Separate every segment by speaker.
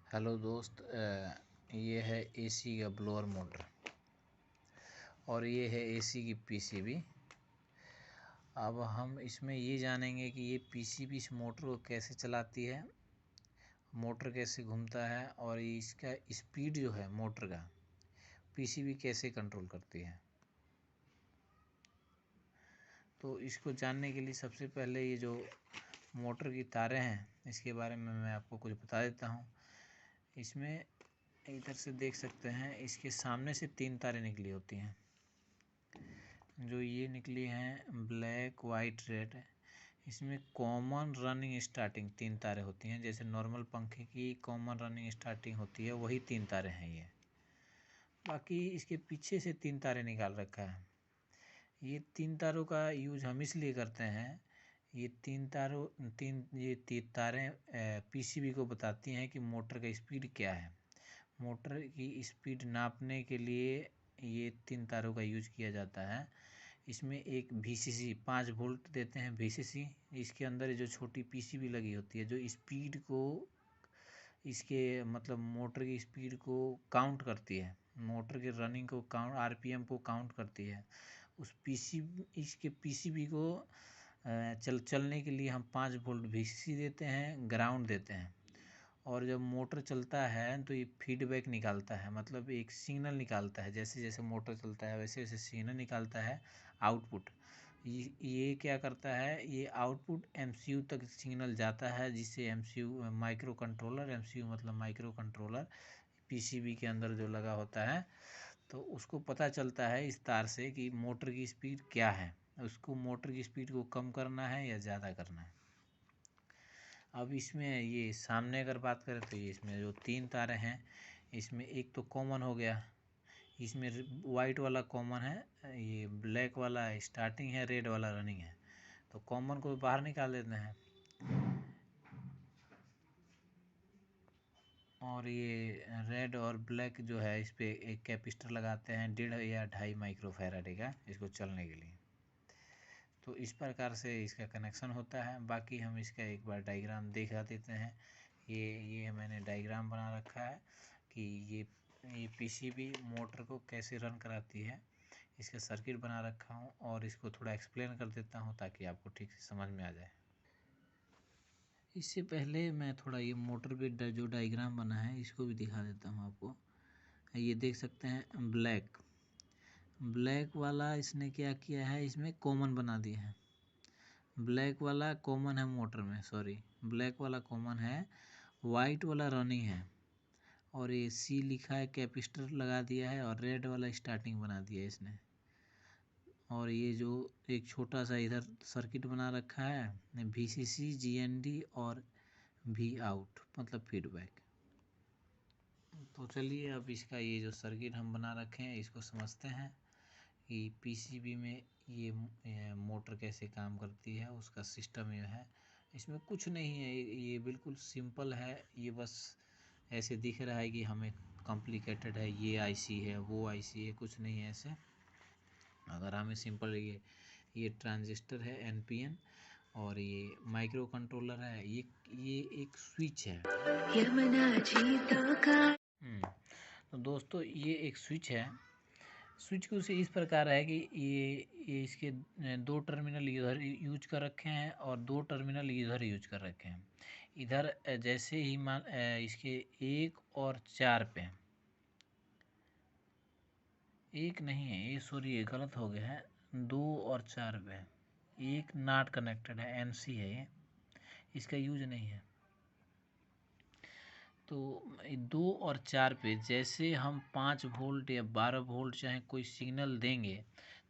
Speaker 1: Hello दोस्त, ये है एसी का ब्लोअर मोटर और ये है एसी की पीसीबी। अब हम इसमें ये जानेंगे कि ये पीसीबी इस मोटर को कैसे चलाती है, मोटर कैसे घूमता है और इसका स्पीड जो है मोटर का पीसीबी कैसे कंट्रोल करती है। तो इसको जानने के लिए सबसे पहले ये जो मोटर की तारें हैं इसके बारे में मैं आपको कुछ बता देता हूँ। इसमें इधर से देख सकते हैं, इसके सामने से 3 तारें निकली होती हैं। जो ये निकली हैं ब्लैक वाइट रेड, इसमें कॉमन रनिंग स्टार्टिंग 3 तारें होती हैं। जैसे नॉर्मल पंखे की कॉमन रनिंग स्टार्टिंग होती है, वही 3 तारें हैं ये। बाकी इसके पीछे से 3 तारें निकाल रखा है। ये 3 तारों का यूज हम इसलिए करते हैं, ये तीन तारें पीसीबी को बताती हैं कि मोटर का स्पीड क्या है। मोटर की स्पीड नापने के लिए ये 3 तारों का यूज किया जाता है। इसमें एक VCC 5 वोल्ट देते हैं VCC। इसके अंदर जो छोटी पीसीबी लगी होती है, जो स्पीड को इसके मतलब मोटर की स्पीड को काउंट करती है, मोटर के रनिंग को काउंट RPM को काउंट करती है। उस इसके पीसीबी को चलने के लिए हम 5 वोल्ट VCC देते हैं, ग्राउंड देते हैं। और जब मोटर चलता है तो ये फीडबैक निकालता है, मतलब एक सिग्नल निकालता है। जैसे जैसे मोटर चलता है वैसे वैसे सिग्नल निकालता है, आउटपुट। ये क्या करता है, ये आउटपुट MCU तक सिग्नल जाता है, जिससे MCU माइक्रो कंट्रोलर, MCU मतलब माइक्रो कंट्रोलर पीसीबी के अंदर जो लगा होता है, तो उसको पता चलता है इस तार से कि मोटर की स्पीड क्या है, उसको मोटर की स्पीड को कम करना है या ज़्यादा करना है। अब इसमें ये सामने अगर बात करें तो ये इसमें जो 3 तारें हैं, इसमें एक तो कॉमन हो गया, इसमें वाइट वाला कॉमन है, ये ब्लैक वाला स्टार्टिंग है, रेड वाला रनिंग है। तो कॉमन को बाहर निकाल देते हैं और ये रेड और ब्लैक जो है इस पर एक कैपेसिटर लगाते हैं 1.5 या 2.5 माइक्रोफैराडे का, इसको चलने के लिए। तो इस प्रकार से इसका कनेक्शन होता है। बाकी हम इसका एक बार डायग्राम दिखा देते हैं। ये मैंने डायग्राम बना रखा है कि ये पीसीबी मोटर को कैसे रन कराती है। इसका सर्किट बना रखा हूँ और इसको थोड़ा एक्सप्लेन कर देता हूँ ताकि आपको ठीक से समझ में आ जाए। इससे पहले मैं थोड़ा ये मोटर पे जो डायग्राम बना है इसको भी दिखा देता हूँ आपको। ये देख सकते हैं ब्लैक वाला इसने क्या किया है, इसमें कॉमन बना दिया है। ब्लैक वाला कॉमन है मोटर में, सॉरी ब्लैक वाला कॉमन है, वाइट वाला रनिंग है और ये C लिखा है, कैपेसिटर लगा दिया है और रेड वाला स्टार्टिंग बना दिया है इसने। और ये जो एक छोटा सा इधर सर्किट बना रखा है VCC GND और V आउट मतलब फीडबैक। तो चलिए अब इसका ये जो सर्किट हम बना रखे हैं इसको समझते हैं कि पीसीबी में ये मोटर कैसे काम करती है, उसका सिस्टम ये है। इसमें कुछ नहीं है, ये बिल्कुल सिंपल है। ये बस ऐसे दिख रहा है कि हमें कॉम्प्लिकेटेड है, ये आईसी है वो आईसी है, कुछ नहीं है ऐसे। अगर हमें सिंपल ये ट्रांजिस्टर है NPN और ये माइक्रो कंट्रोलर है, ये एक स्विच है। तो दोस्तों ये एक स्विच है। स्विच कुछ इस प्रकार है कि ये इसके 2 टर्मिनल इधर यूज कर रखे हैं और 2 टर्मिनल इधर यूज कर रखे हैं। इधर जैसे ही मान इसके 1 और 4 पे, एक नहीं है ये, सॉरी ये गलत हो गया है, 2 और 4 पे एक नॉट कनेक्टेड है, NC है ये, इसका यूज नहीं है। तो 2 और 4 पे जैसे हम 5 वोल्ट या 12 वोल्ट चाहे कोई सिग्नल देंगे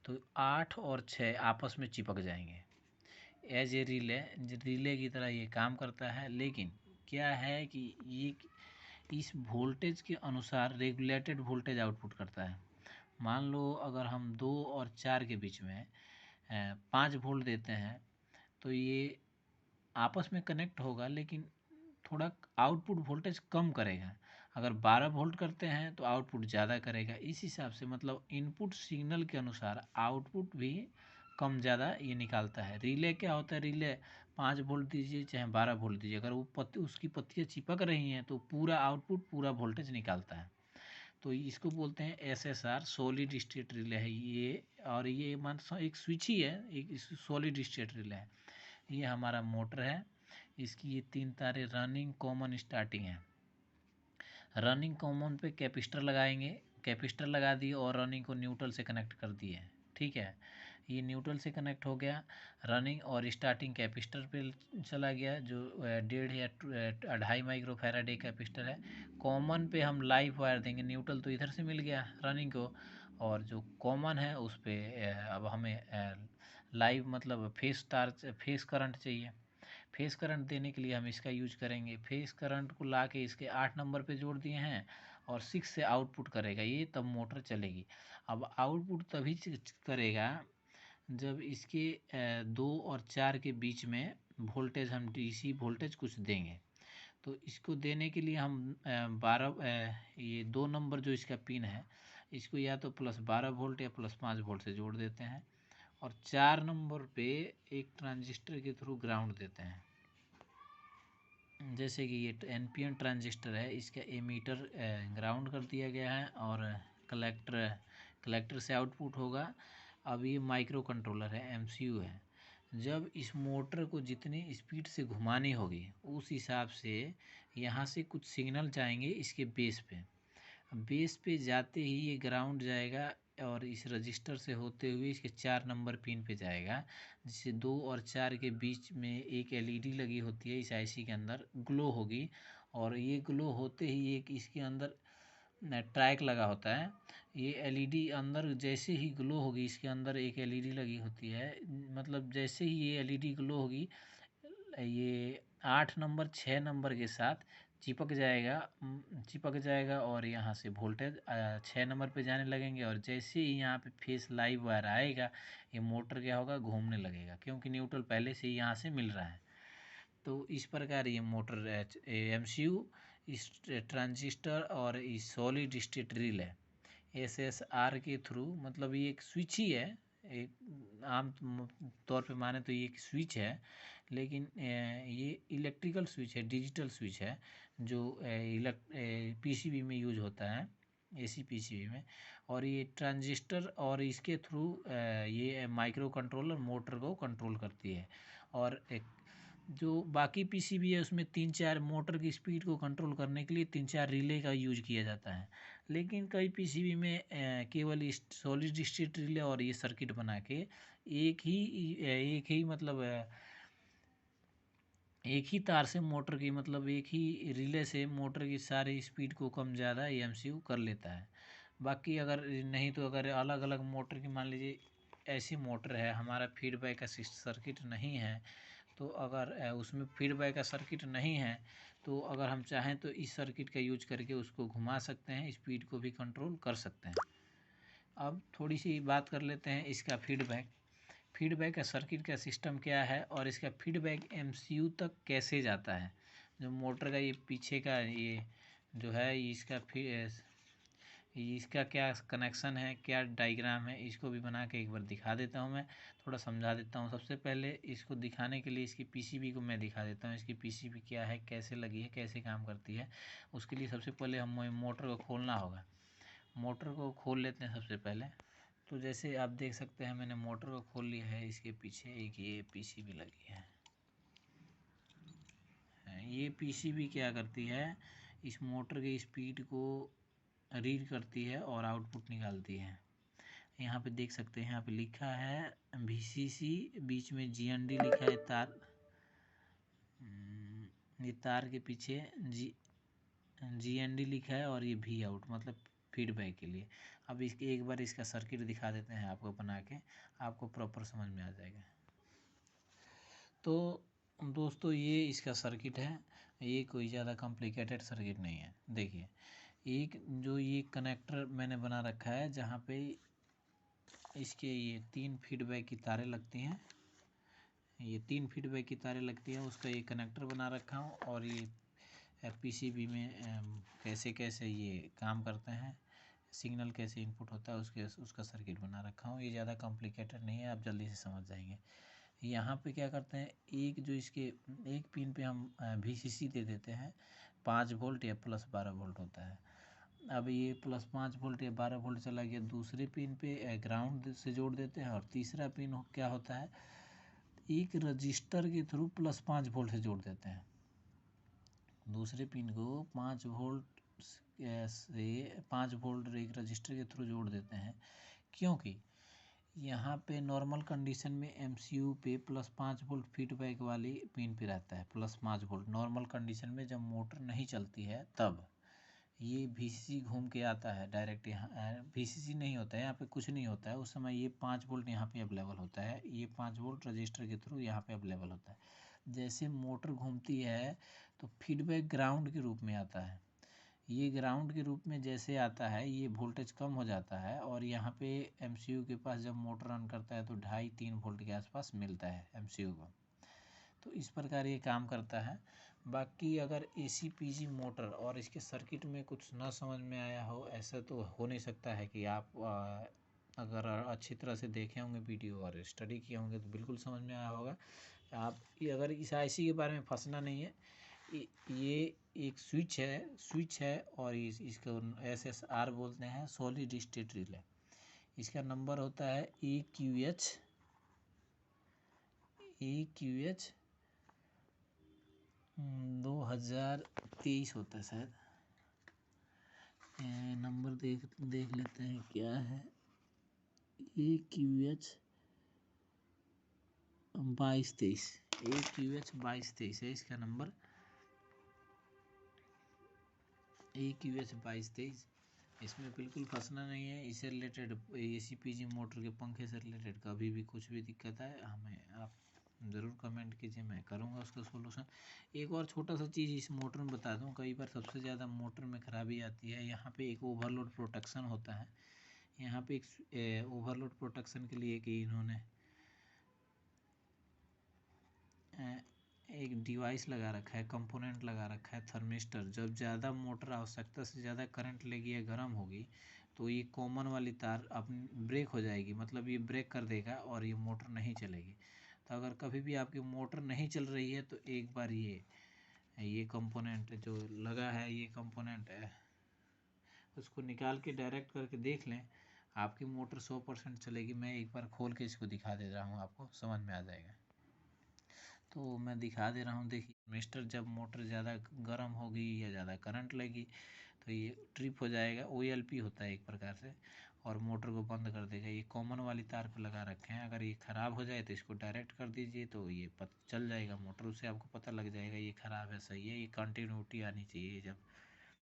Speaker 1: तो 8 और 6 आपस में चिपक जाएंगे। एज ए रिले की तरह ये काम करता है। लेकिन क्या है कि ये इस वोल्टेज के अनुसार रेगुलेटेड वोल्टेज आउटपुट करता है। मान लो अगर हम 2 और 4 के बीच में 5 वोल्ट देते हैं तो ये आपस में कनेक्ट होगा, लेकिन थोड़ा आउटपुट वोल्टेज कम करेगा। अगर 12 वोल्ट करते हैं तो आउटपुट ज़्यादा करेगा। इस हिसाब से मतलब इनपुट सिग्नल के अनुसार आउटपुट भी कम ज़्यादा ये निकालता है। रिले क्या होता है, रिले 5 वोल्ट दीजिए चाहे 12 वोल्ट दीजिए, अगर वो उसकी पत्तियाँ चिपक रही हैं तो पूरा आउटपुट पूरा वोल्टेज निकालता है। तो इसको बोलते हैं SSR, सॉलिड स्टेट रिले है ये। और ये मान एक स्विच ही है, एक सॉलिड स्टेट रिले है। ये हमारा मोटर है, इसकी ये 3 तारे रनिंग कॉमन स्टार्टिंग है। रनिंग कॉमन पे कैपेसिटर लगाएंगे, कैपेसिटर लगा दिए और रनिंग को न्यूट्रल से कनेक्ट कर दिए। ठीक है, ये न्यूट्रल से कनेक्ट हो गया, रनिंग और स्टार्टिंग कैपेसिटर पे चला गया, जो 1.5 या 2.5 माइक्रोफैराड एक कैपेसिटर है। कॉमन पे हम लाइव वायर देंगे, न्यूट्रल तो इधर से मिल गया रनिंग को, और जो कॉमन है उस पर अब हमें लाइव मतलब फेस करंट चाहिए। फेस करंट देने के लिए हम इसका यूज करेंगे। फेस करंट को ला के इसके 8 नंबर पे जोड़ दिए हैं और 6 से आउटपुट करेगा ये, तब मोटर चलेगी। अब आउटपुट तभी करेगा जब इसके 2 और 4 के बीच में वोल्टेज, हम DC वोल्टेज कुछ देंगे। तो इसको देने के लिए हम 12 ये 2 नंबर जो इसका पिन है, इसको या तो +12 वोल्ट या +5 वोल्ट से जोड़ देते हैं, और 4 नंबर पे एक ट्रांजिस्टर के थ्रू ग्राउंड देते हैं। जैसे कि ये NPN ट्रांजिस्टर है, इसका एमीटर ग्राउंड कर दिया गया है और कलेक्टर से आउटपुट होगा। अब ये माइक्रो कंट्रोलर है, MCU है। जब इस मोटर को जितनी स्पीड से घुमानी होगी उस हिसाब से यहाँ से कुछ सिग्नल जाएंगे इसके बेस पे जाते ही ये ग्राउंड जाएगा और इस रजिस्टर से होते हुए इसके 4 नंबर पिन पे जाएगा, जिससे 2 और 4 के बीच में एक LED लगी होती है इस IC के अंदर, ग्लो होगी। और ये ग्लो होते ही एक इसके अंदर ट्रैक लगा होता है। ये LED अंदर जैसे ही ग्लो होगी, इसके अंदर एक LED लगी होती है, मतलब जैसे ही ये LED ग्लो होगी, ये 8 नंबर 6 नंबर के साथ चिपक जाएगा और यहाँ से वोल्टेज 6 नंबर पे जाने लगेंगे। और जैसे ही यहाँ पे फेस लाइव वायर आएगा, ये मोटर क्या होगा, घूमने लगेगा, क्योंकि न्यूट्रल पहले से ही यहाँ से मिल रहा है। तो इस प्रकार ये मोटर MCU, इस ट्रांजिस्टर और इस सॉलिड स्टेट रिले SSR के थ्रू, मतलब ये एक स्विच ही है, एक आम तौर पे माने तो ये एक स्विच है, लेकिन ये इलेक्ट्रिकल स्विच है, डिजिटल स्विच है, जो PCB में यूज होता है, AC PCB में। और ये ट्रांजिस्टर और इसके थ्रू ये माइक्रो कंट्रोलर मोटर को कंट्रोल करती है। और एक जो बाकी PCB है उसमें 3-4 मोटर की स्पीड को कंट्रोल करने के लिए 3-4 रिले का यूज किया जाता है, लेकिन कई PCB में केवल सॉलिड स्टेट रिले और ये सर्किट बना के एक ही तार से मोटर की, मतलब एक ही रिले से मोटर की सारी स्पीड को कम ज़्यादा MCU कर लेता है। बाकी अगर नहीं तो अगर अलग अलग मोटर की, मान लीजिए ऐसी मोटर है हमारा फीडबैक का सर्किट नहीं है, तो अगर उसमें फीडबैक का सर्किट नहीं है तो अगर हम चाहें तो इस सर्किट का यूज करके उसको घुमा सकते हैं, स्पीड को भी कंट्रोल कर सकते हैं। अब थोड़ी सी बात कर लेते हैं इसका फीडबैक का सर्किट का सिस्टम क्या है और इसका फीडबैक MCU तक कैसे जाता है। जो मोटर का ये पीछे का ये जो है, इसका क्या कनेक्शन है, क्या डायग्राम है, इसको भी बना के एक बार दिखा देता हूँ। मैं थोड़ा समझा देता हूँ। सबसे पहले इसको दिखाने के लिए इसकी PCB को मैं दिखा देता हूँ, इसकी PCB क्या है, कैसे लगी है, कैसे काम करती है। उसके लिए सबसे पहले हम मोटर को खोलना होगा। मोटर को खोल लेते हैं सबसे पहले। तो जैसे आप देख सकते हैं मैंने मोटर को खोल लिया है, इसके पीछे एक ये PCB लगी है। ये PCB क्या करती है, इस मोटर की स्पीड को रीड करती है और आउटपुट निकालती है। यहाँ पे देख सकते हैं, यहाँ पे लिखा है VCC, बीच में GND लिखा है तार, ये तार के पीछे GND लिखा है और ये V आउट, मतलब फीडबैक के लिए। अब इसके एक बार इसका सर्किट दिखा देते हैं आपको बना के, आपको प्रॉपर समझ में आ जाएगा। तो दोस्तों ये इसका सर्किट है, ये कोई ज़्यादा कॉम्प्लिकेटेड सर्किट नहीं है। देखिए, एक जो ये कनेक्टर मैंने बना रखा है, जहाँ पे इसके ये 3 फीडबैक की तारें लगती हैं, ये 3 फीडबैक की तारें लगती हैं, उसका ये कनेक्टर बना रखा हूँ। और ये PCB में कैसे कैसे ये काम करते हैं, सिग्नल कैसे इनपुट होता है, उसका सर्किट बना रखा हूँ। ये ज़्यादा कॉम्प्लिकेटेड नहीं है, आप जल्दी से समझ जाएंगे। यहाँ पे क्या करते हैं, एक जो इसके एक पिन पे हम VCC दे देते हैं 5 वोल्ट या प्लस 12 वोल्ट होता है। अब ये प्लस 5 वोल्ट या 12 वोल्ट चला गया, दूसरे पिन पे ग्राउंड से जोड़ देते हैं। और तीसरा पिन क्या होता है, एक रजिस्टर के थ्रू प्लस 5 वोल्ट से जोड़ देते हैं। दूसरे पिन को 5 वोल्ट से 5 वोल्ट एक रजिस्टर के थ्रू जोड़ देते हैं, क्योंकि यहाँ पे नॉर्मल कंडीशन में MCU पे प्लस 5 वोल्ट फीडबैक वाली पिन पे रहता है, प्लस 5 वोल्ट नॉर्मल कंडीशन में जब मोटर नहीं चलती है तब। ये VCC घूम के आता है डायरेक्ट, यहाँ VCC नहीं होता है, यहाँ पे कुछ नहीं होता है उस समय। ये 5 वोल्ट यहाँ पे अवेलेबल होता है, ये 5 वोल्ट रजिस्टर के थ्रू यहाँ पे अवेलेबल होता है। जैसे मोटर घूमती है तो फीडबैक ग्राउंड के रूप में आता है। ये ग्राउंड के रूप में जैसे आता है, ये वोल्टेज कम हो जाता है और यहाँ पे MCU के पास जब मोटर रन करता है तो 2.5-3 वोल्ट के आसपास मिलता है MCU को। तो इस प्रकार ये काम करता है। बाकी अगर ACPG मोटर और इसके सर्किट में कुछ ना समझ में आया हो, ऐसा तो हो नहीं सकता है कि आप अगर अच्छी तरह से देखे होंगे वीडियो और स्टडी किए होंगे तो बिल्कुल समझ में आया होगा। आप अगर इस IC के बारे में फंसना नहीं है, ये एक स्विच है और इसको SSR बोलते हैं, सॉलिड स्टेट रिले। इसका नंबर होता है AQH 2023 होता है शायद। नंबर देख लेते हैं क्या है। AQH 2223 है इसका नंबर, AQH 2223। इसमें बिल्कुल फंसना नहीं है। इससे रिलेटेड ACPG मोटर के पंखे से रिलेटेड कभी भी कुछ भी दिक्कत है हमें आप ज़रूर कमेंट कीजिए, मैं करूँगा उसका सोल्यूशन। एक और छोटा सा चीज़ इस मोटर में बता दूँ, कई बार सबसे ज़्यादा मोटर में ख़राबी आती है, यहाँ पे एक ओवरलोड प्रोटेक्शन होता है। यहाँ पे एक ओवरलोड प्रोटेक्शन के लिए कि इन्होंने एक डिवाइस लगा रखा है, कंपोनेंट लगा रखा है थर्मिस्टर। जब ज़्यादा मोटर आवश्यकता से ज़्यादा करंट लेगी या गर्म होगी तो ये कॉमन वाली तार अपनी ब्रेक हो जाएगी, मतलब ये ब्रेक कर देगा और ये मोटर नहीं चलेगी। तो अगर कभी भी आपकी मोटर नहीं चल रही है तो एक बार ये कंपोनेंट जो लगा है, ये कंपोनेंट है, उसको निकाल के डायरेक्ट करके देख लें, आपकी मोटर 100% चलेगी। मैं एक बार खोल के इसको दिखा दे रहा हूँ, आपको समझ में आ जाएगा। तो मैं दिखा दे रहा हूँ, देखिए मिस्टर, जब मोटर ज़्यादा गर्म होगी या ज़्यादा करंट लगी तो ये ट्रिप हो जाएगा। OLP होता है एक प्रकार से, और मोटर को बंद कर देगा। ये कॉमन वाली तार पे लगा रखे हैं, अगर ये ख़राब हो जाए तो इसको डायरेक्ट कर दीजिए तो ये चल जाएगा मोटर, उससे आपको पता लग जाएगा ये ख़राब है सही है। ये कंटिन्यूटी आनी चाहिए जब